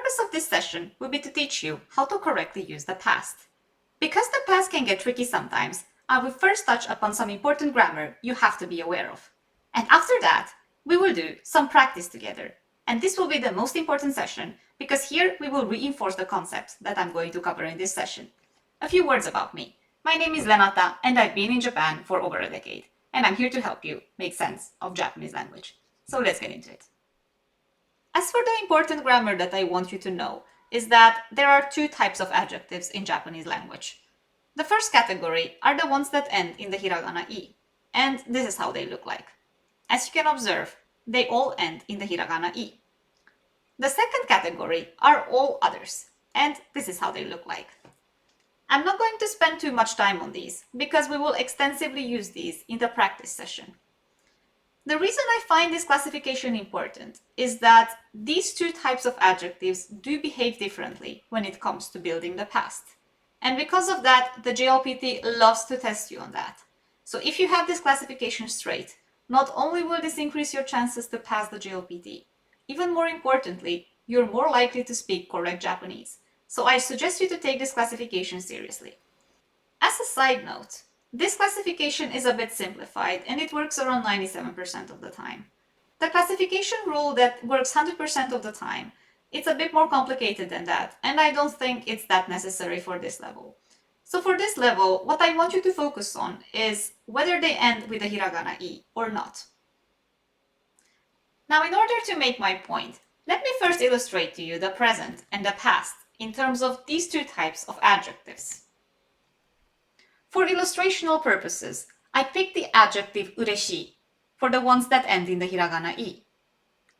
purpose of this session will be to teach you how to correctly use the past. Because the past can get tricky sometimes, I will first touch upon some important grammar you have to be aware of. And after that, we will do some practice together. And this will be the most important session because here we will reinforce the concepts that I'm going to cover in this session. A few words about me. My name is Renata and I've been in Japan for over a decade. And I'm here to help you make sense of Japanese language. So let's get into it. As for the important grammar that I want you to know is that there are two types of adjectives in Japanese language. The first category are the ones that end in the hiragana I, and this is how they look like. As you can observe, they all end in the hiragana I. The second category are all others, and this is how they look like. I'm not going to spend too much time on these because we will extensively use these in the practice session. The reason I find this classification important is that these two types of adjectives do behave differently when it comes to building the past. And because of that, the jlpt loves to test you on that. So if you have this classification straight, not only will this increase your chances to pass the jlpt, even more importantly, you're more likely to speak correct Japanese. So I suggest you to take this classification seriously. As a side note, this classification is a bit simplified and it works around 97% of the time. The classification rule that works 100% of the time, it's a bit more complicated than that, and I don't think it's that necessary for this level. So for this level, what I want you to focus on is whether they end with a hiragana I or not. Now, in order to make my point, let me first illustrate to you the present and the past in terms of these two types of adjectives. For illustrational purposes, I picked the adjective ureshi for the ones that end in the hiragana I,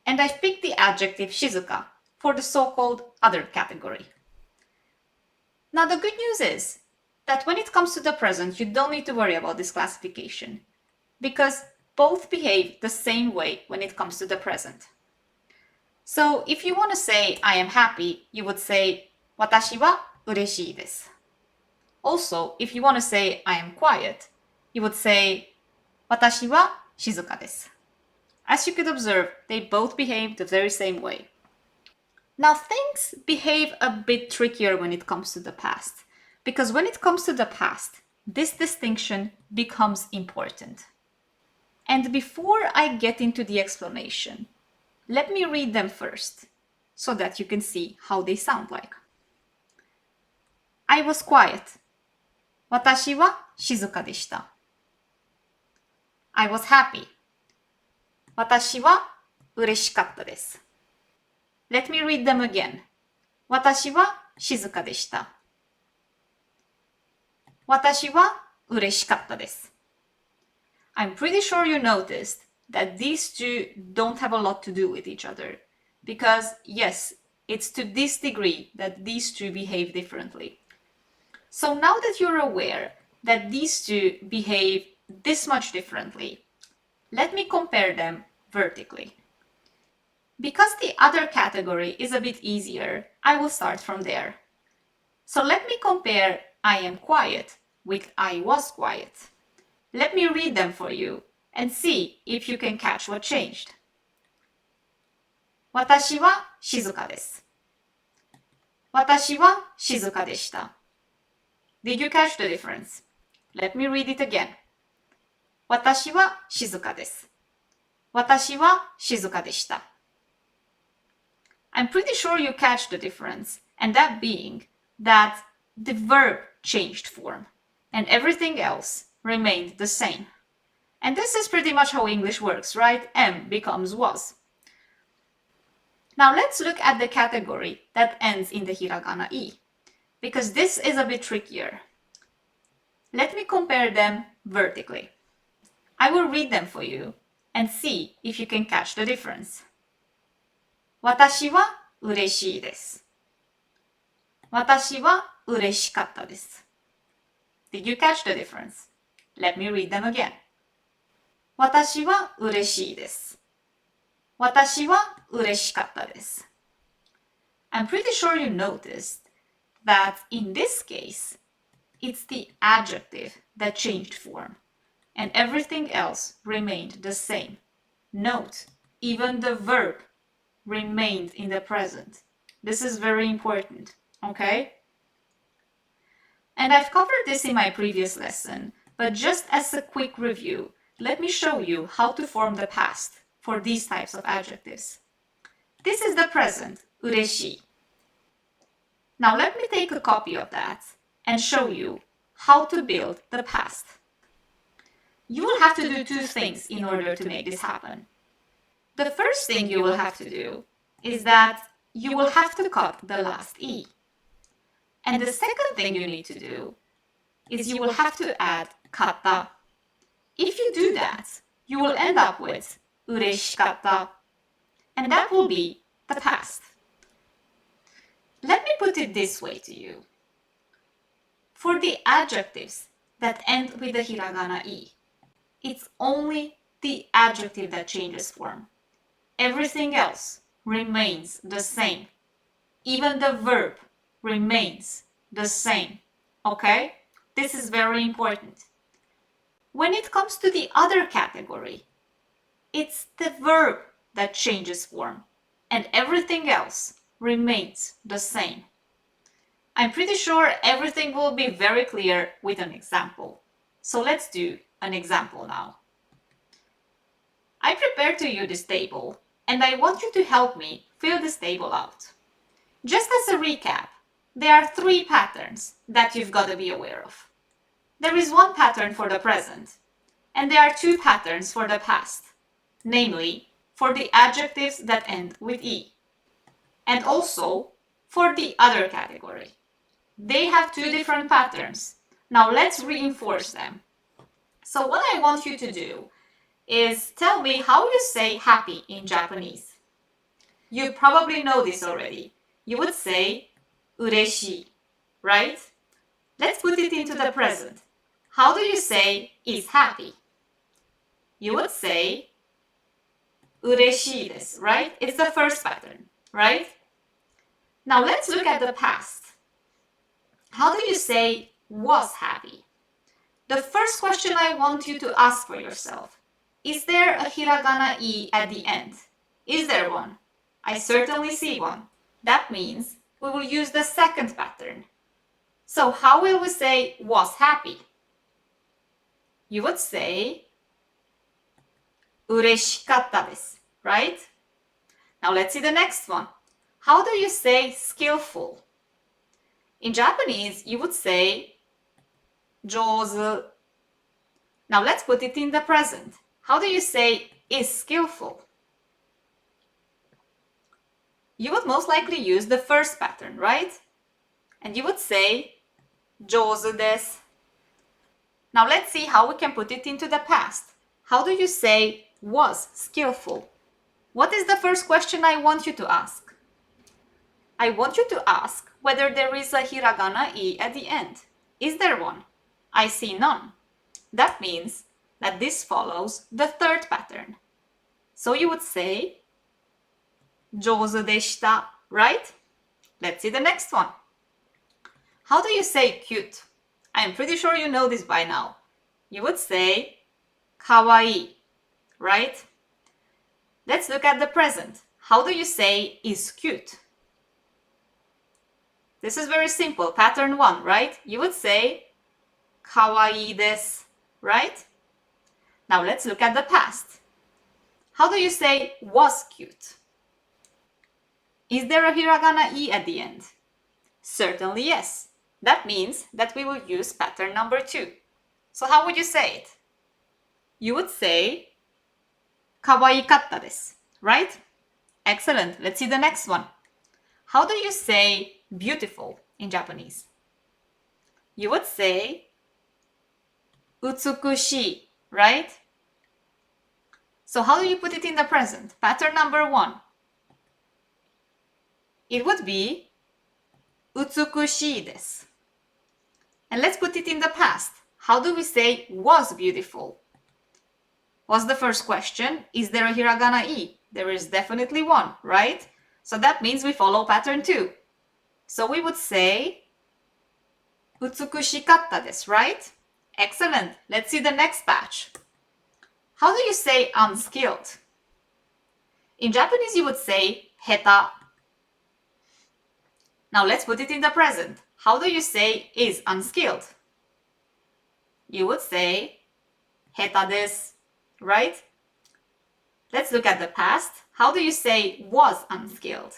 and I've picked the adjective shizuka for the so-called other category. Now the good news is that when it comes to the present, you don't need to worry about this classification because both behave the same way when it comes to the present. So if you want to say I am happy, you would say watashi wa ureshii desu. Also, if you want to say I am quiet, you would say watashi wa shizuka desu. As you could observe, they both behave the very same way. Now things behave a bit trickier when it comes to the past, because when it comes to the past, this distinction becomes important. And before I get into the explanation, let me read them first, so that you can see how they sound like. I was quiet. Watashi wa shizuka deshita. I was happy. Watashi wa ureshikatta desu. Let me read them again. Watashi wa shizuka deshita. Watashi wa ureshikatta desu. I'm pretty sure you noticed that these two don't have a lot to do with each other. Because yes, it's to this degree that these two behave differently. So now that you're aware that these two behave this much differently, let me compare them vertically. Because the other category is a bit easier, I will start from there. So let me compare I am quiet with I was quiet. Let me read them for you and see if you can catch what changed. Watashi wa shizuka desu. Watashi wa shizuka deshita. Did you catch the difference? Let me read it again. Watashi wa shizuka desu. Watashi wa shizuka deshita. I'm pretty sure you catch the difference, and that being that the verb changed form and everything else remained the same. And this is pretty much how English works, right? Am becomes was. Now let's look at the category that ends in the hiragana I, because this is a bit trickier. Let me compare them vertically. I will read them for you and see if you can catch the difference. Watashi wa ureshii desu. Watashi wa ureshikatta desu. Did you catch the difference? Let me read them again. Watashi wa ureshii desu. Watashi wa ureshikatta desu. I'm pretty sure you noticed that in this case, it's the adjective that changed form, and everything else remained the same. Note, even the verb remained in the present. This is very important, okay? And I've covered this in my previous lesson, but just as a quick review, let me show you how to form the past for these types of adjectives. This is the present, 嬉しい. Now let me take a copy of that and show you how to build the past. You will have to do two things in order to make this happen. The first thing you will have to do is that you will have to cut the last E. And the second thing you need to do is you will have to add kata. If you do that, you will end up with 嬉しかった. And that will be the past. Let me put it this way to you. For the adjectives that end with the hiragana i, it's only the adjective that changes form. Everything else remains the same. Even the verb remains the same. Okay? This is very important. When it comes to the other category, it's the verb that changes form, and everything else remains the same. I'm pretty sure everything will be very clear with an example. So let's do an example now. I prepared to you this table, and I want you to help me fill this table out. Just as a recap, there are three patterns that you've got to be aware of. There is one pattern for the present, and there are two patterns for the past, namely for the adjectives that end with E, and also for the other category. They have two different patterns. Now let's reinforce them. So what I want you to do is tell me how you say happy in Japanese. You probably know this already. You would say 嬉しい, right? Let's put it into the present. How do you say is happy? You would say 嬉しいです, right? It's the first pattern, right? Now let's look at the past. How do you say was happy? The first question I want you to ask for yourself, is there a hiragana i at the end? Is there one? I certainly see one. That means we will use the second pattern. So how will we say was happy? You would say 嬉しかったです, right? Now let's see the next one. How do you say skillful? In Japanese, you would say 上手. Now let's put it in the present. How do you say is skillful? You would most likely use the first pattern, right? And you would say 上手です. Now let's see how we can put it into the past. How do you say was skillful? What is the first question I want you to ask? I want you to ask whether there is a hiragana i at the end. Is there one? I see none. That means that this follows the third pattern. So you would say 上手でした, right? Let's see the next one. How do you say cute? I'm pretty sure you know this by now. You would say かわいい, right? Let's look at the present. How do you say is cute? This is very simple. Pattern 1, right? You would say かわいいです, right? Now let's look at the past. How do you say was cute? Is there a hiragana i at the end? Certainly yes. That means that we will use pattern number 2. So how would you say it? You would say かわいかったです, right? Excellent. Let's see the next one. How do you say beautiful in Japanese? You would say 美しい, right? So how do you put it in the present? Pattern number 1. It would be 美しいです. And let's put it in the past. How do we say was beautiful? Was the first question. Is there a hiragana i? There is definitely one, right? So that means we follow pattern 2. So we would say 美しかったです, right? Excellent. Let's see the next batch. How do you say unskilled? In Japanese, you would say 下手. Now let's put it in the present. How do you say is unskilled? You would say 下手です, right? Let's look at the past. How do you say was unskilled?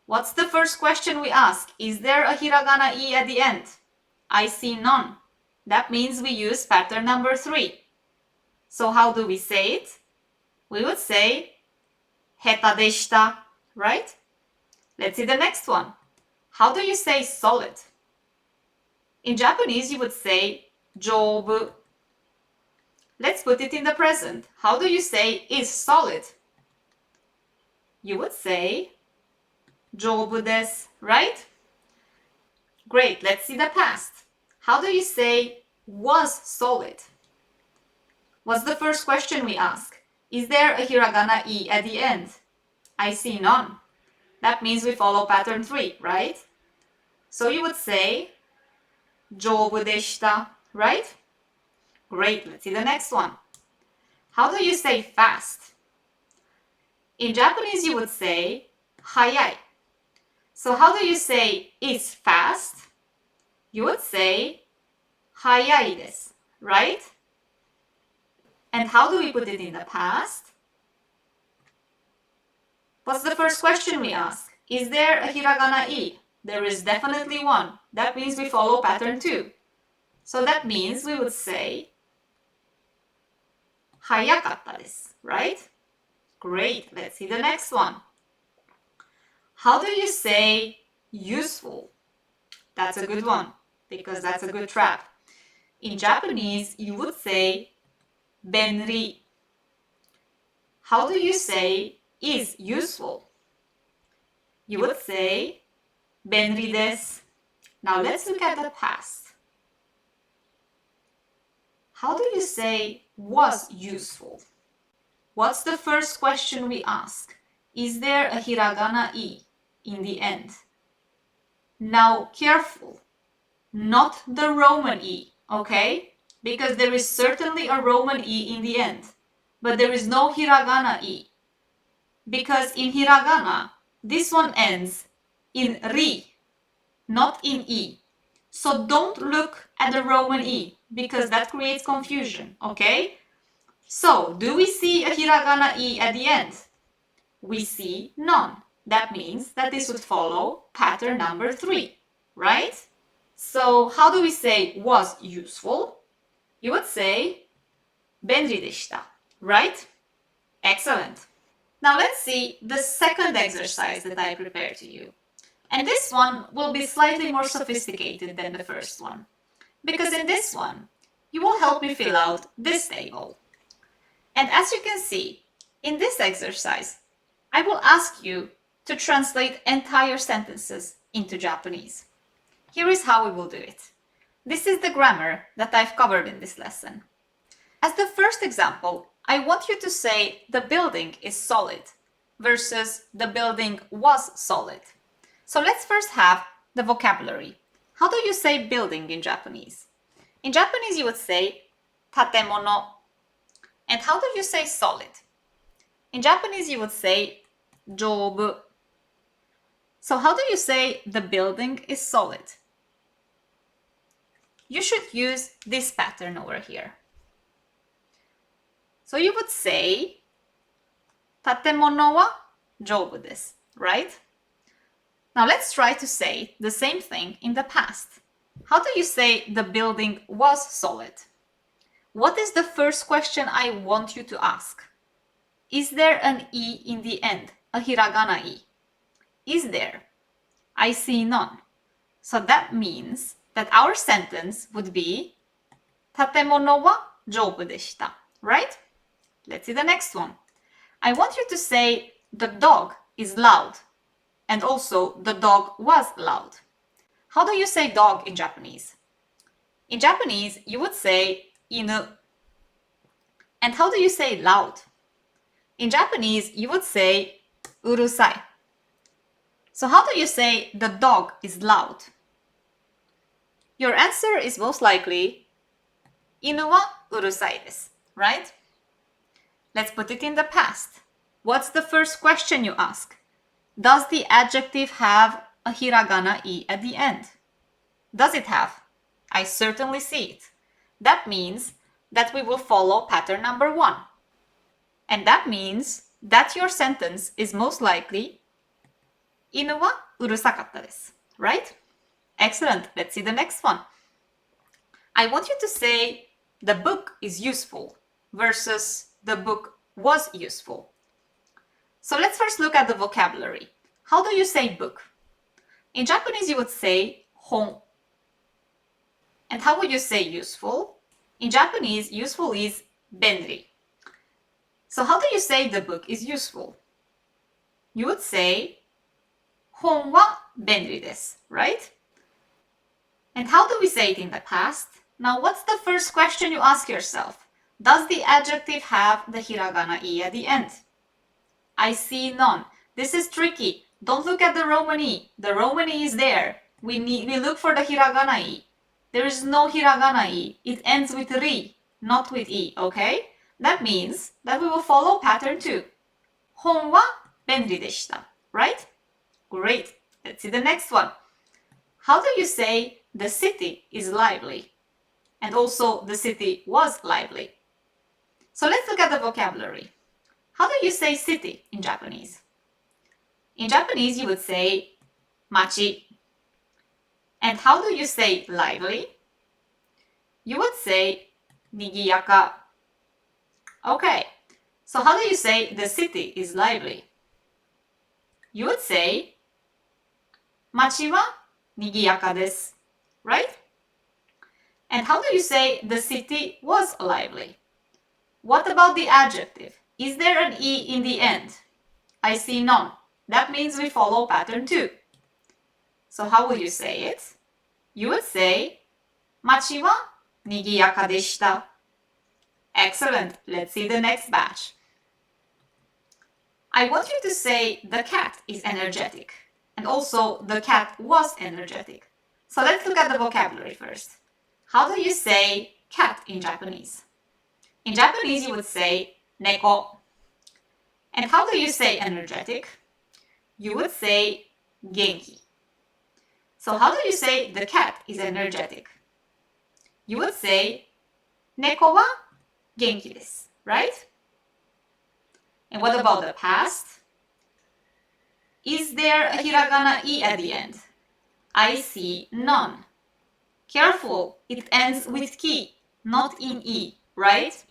What's the first question we ask? Is there a hiragana I at the end? I see none. That means we use pattern number 3. So how do we say it? We would say 下手でした, right? Let's see the next one. How do you say solid? In Japanese, you would say 丈夫. Let's put it in the present. How do you say is solid? You would say 丈夫です, right? Great, let's see the past. How do you say was solid? What's the first question we ask? Is there a hiragana I at the end? I see none. That means we follow pattern 3, right? So you would say 丈夫でした, right? Great, let's see the next one. How do you say fast? In Japanese, you would say 早い. So how do you say is fast? You would say 早いです, right? And how do we put it in the past? What's the first question we ask? Is there a hiragana I? There is definitely one. That means we follow pattern 2. So that means we would say 早かったです, right? Great, let's see the next one. How do you say useful? That's a good one, because that's a good trap. In Japanese, you would say 便利. How do you say is useful? You would say 便利です. Now let's look at the past. How do you say was useful? What's the first question we ask? Is there a hiragana I in the end? Now careful, not the Roman I, okay? Because there is certainly a Roman I in the end, but there is no hiragana I. Because in hiragana, this one ends in ri, not in I. So don't look at the Roman I, because that creates confusion, okay? So, do we see a hiragana I at the end? We see none. That means that this would follow pattern number 3, right? So, how do we say was useful? You would say 便利でした, right? Excellent. Now let's see the second exercise that I prepared to you. And this one will be slightly more sophisticated than the first one. Because in this one, you will help me fill out this table. And as you can see, in this exercise, I will ask you to translate entire sentences into Japanese. Here is how we will do it. This is the grammar that I've covered in this lesson. As the first example, I want you to say the building is solid versus the building was solid. So let's first have the vocabulary. How do you say building in Japanese? In Japanese, you would say 建物. And how do you say solid? In Japanese, you would say 丈夫. So how do you say the building is solid? You should use this pattern over here. So you would say 建物は丈夫です, right? Now let's try to say the same thing in the past. How do you say the building was solid? What is the first question I want you to ask? Is there an I in the end, a hiragana I? Is there? I see none. So that means that our sentence would be 建物は丈夫でした, right? Let's see the next one. I want you to say the dog is loud and also the dog was loud. How do you say dog in Japanese? In Japanese, you would say 犬. And how do you say loud? In Japanese, you would say うるさい. So how do you say the dog is loud? Your answer is most likely 犬はうるさいです, right? Let's put it in the past. What's the first question you ask? Does the adjective have a hiragana I at the end? Does it have? I certainly see it. That means that we will follow pattern number 1. And that means that your sentence is most likely 犬はうるさかったです。Right? Excellent. Let's see the next one. I want you to say the book is useful versus the book was useful. So let's first look at the vocabulary. How do you say book? In Japanese, you would say 本. And how would you say useful? In Japanese, useful is 便利. So how do you say the book is useful? You would say 本は便利です, right? And how do we say it in the past? Now, what's the first question you ask yourself? Does the adjective have the hiragana I at the end? I see none. This is tricky. Don't look at the Roman I. The Roman I is there. We look for the hiragana I. There is no hiragana I. It ends with ri, not with I, okay? That means that we will follow pattern 2. 本は便利でした, right? Great. Let's see the next one. How do you say the city is lively? And also the city was lively. So let's look at the vocabulary. How do you say city in Japanese? In Japanese, you would say machi. And how do you say lively? You would say nigiyaka. Okay, so how do you say the city is lively? You would say 街は賑やかです, right? And how do you say the city was lively? What about the adjective? Is there an E in the end? I see none. That means we follow pattern 2. So how would you say it? You would say 街は賑やかでした. Excellent. Let's see the next batch. I want you to say the cat is energetic. And also, the cat was energetic. So let's look at the vocabulary first. How do you say cat in Japanese? In Japanese, you would say neko. And how do you say energetic? You would say genki. So how do you say the cat is energetic? You would say neko wa genki desu, right? And what about the past? Is there a hiragana I at the end? I see none. Careful, it ends with ki, not in I, right?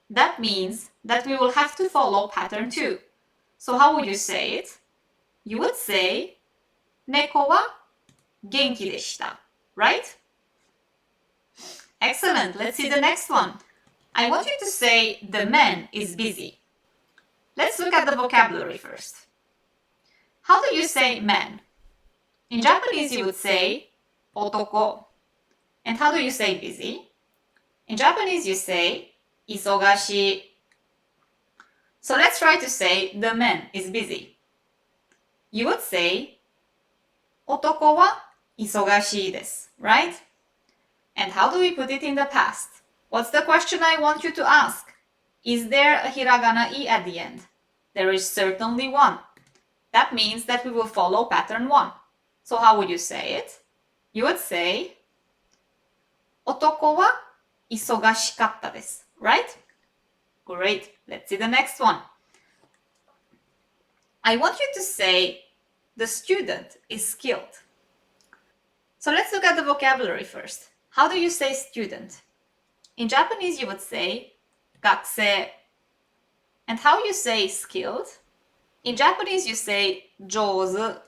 That means that we will have to follow pattern 2. So how would you say it? You would say 猫は元気でした, right? Excellent, let's see the next one. I want you to say the man is busy. Let's look at the vocabulary first. How do you say man? In Japanese, you would say 男. And how do you say busy? In Japanese, you say 忙しい. So let's try to say the man is busy. You would say 男は忙しいです, right? And how do we put it in the past? What's the question I want you to ask? Is there a hiragana I at the end? There is certainly one. That means that we will follow pattern 1. So how would you say it? You would say 男は忙しかったです, right? Great. Let's see the next one. I want you to say the student is skilled. So let's look at the vocabulary first. How do you say student? In Japanese, you would say 学生. And how you say skilled? In Japanese, you say 上手.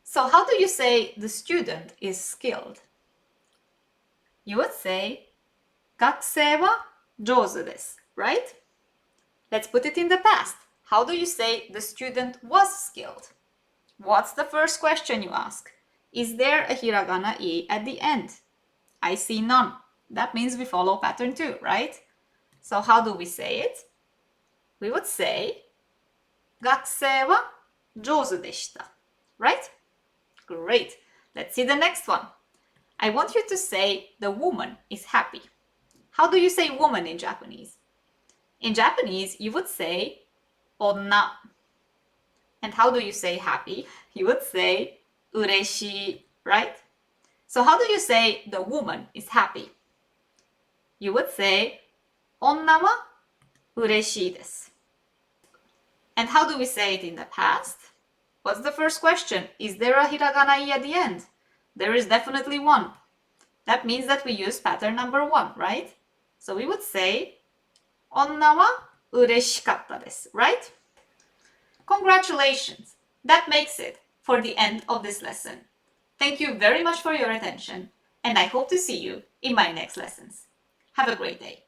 So how do you say the student is skilled? You would say 学生は上手です, right? Let's put it in the past. How do you say the student was skilled? What's the first question you ask? Is there a hiragana I at the end? I see none. That means we follow pattern 2, right? So how do we say it? We would say 学生は上手でした, right? Great. Let's see the next one. I want you to say the woman is happy. How do you say woman in Japanese? In Japanese, you would say 女. And how do you say happy? You would say ureshi, right? So how do you say the woman is happy? You would say 女は嬉しいです. And how do we say it in the past? What's the first question? Is there a hiragana I at the end? There is definitely one. That means that we use pattern number 1, right? So we would say 女は嬉しかったです, right? Congratulations! That makes it for the end of this lesson. Thank you very much for your attention, and I hope to see you in my next lessons. Have a great day.